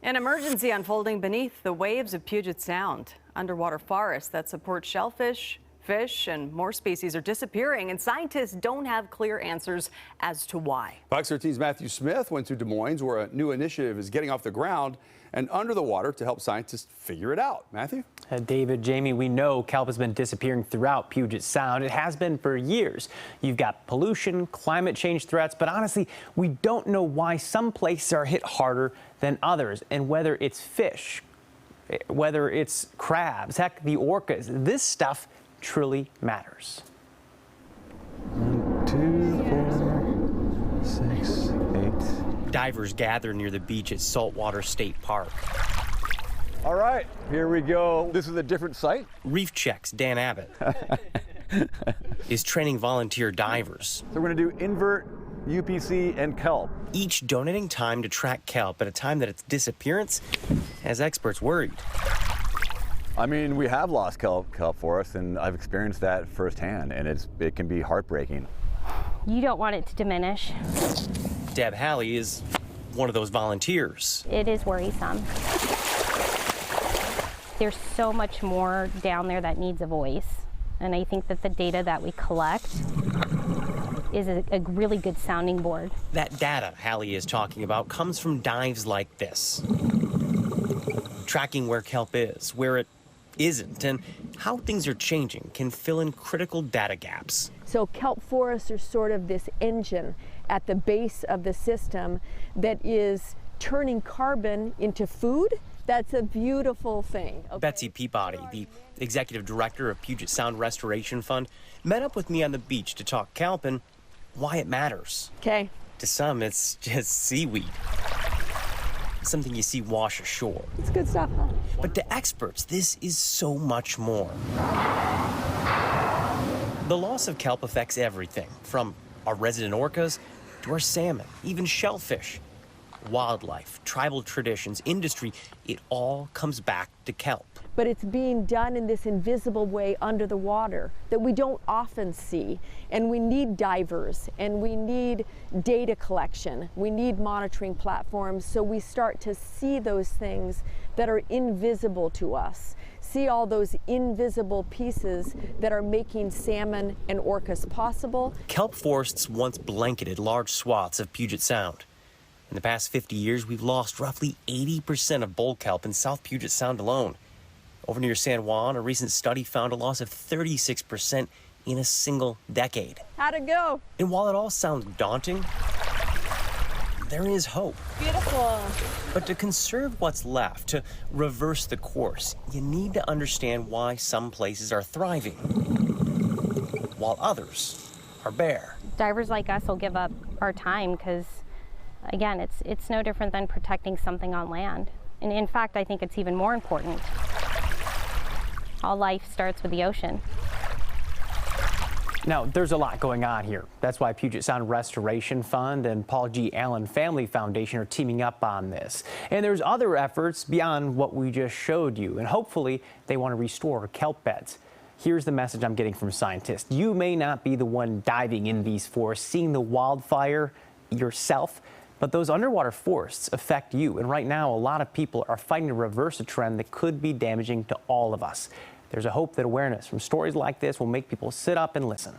An emergency unfolding beneath the waves of Puget Sound. Underwater forests that support shellfish, fish, and more species are disappearing, and scientists don't have clear answers as to why. Fox 13's Matthew Smith went to Des Moines, where a new initiative is getting off the ground and under the water to help scientists figure it out. Matthew? David, Jamie, we know kelp has been disappearing throughout Puget Sound. It has been for years. You've got pollution, climate change threats, but honestly, we don't know why some places are hit harder than others. And whether it's fish, whether it's crabs, heck, the orcas, this stuff truly matters. 1, 2, 4, 6, 8. Divers gather near the beach at Saltwater State Park. All right, here we go. This is a different site. Reef Check's Dan Abbott is training volunteer divers. So we're going to do invert, UPC, and kelp. Each donating time to track kelp at a time that its disappearance has experts worried. I mean, we have lost kelp forests, and I've experienced that firsthand, and it can be heartbreaking. You don't want it to diminish. Deb Halley is one of those volunteers. It is worrisome. There's so much more down there that needs a voice, and I think that the data that we collect is a really good sounding board. That data Halley is talking about comes from dives like this. Tracking where kelp is, where it isn't, and how things are changing can fill in critical data gaps. So kelp forests are sort of this engine at the base of the system that is turning carbon into food. That's a beautiful thing. Okay? Betsy Peabody, the executive director of Puget Sound Restoration Fund, met up with me on the beach to talk kelp and why it matters. Okay. To some, it's just seaweed. Something you see wash ashore. It's good stuff, huh? But to experts, this is so much more. The loss of kelp affects everything, from our resident orcas to our salmon, even shellfish. Wildlife, tribal traditions, industry, it all comes back to kelp. But it's being done in this invisible way under the water that we don't often see. And we need divers, and we need data collection. We need monitoring platforms so we start to see those things that are invisible to us. See all those invisible pieces that are making salmon and orcas possible. Kelp forests once blanketed large swaths of Puget Sound. In the past 50 years, we've lost roughly 80% of bull kelp in South Puget Sound alone. Over near San Juan, a recent study found a loss of 36% in a single decade. How'd it go? And while it all sounds daunting, there is hope. Beautiful. But to conserve what's left, to reverse the course, you need to understand why some places are thriving, while others are bare. Divers like us will give up our time because, again, it's no different than protecting something on land. And in fact, I think it's even more important. All life starts with the ocean. Now, there's a lot going on here. That's why Puget Sound Restoration Fund and Paul G. Allen Family Foundation are teaming up on this. And there's other efforts beyond what we just showed you, and hopefully they want to restore kelp beds. Here's the message I'm getting from scientists. You may not be the one diving in these forests, seeing the wildfire yourself, but those underwater forests affect you. And right now, a lot of people are fighting to reverse a trend that could be damaging to all of us. There's a hope that awareness from stories like this will make people sit up and listen.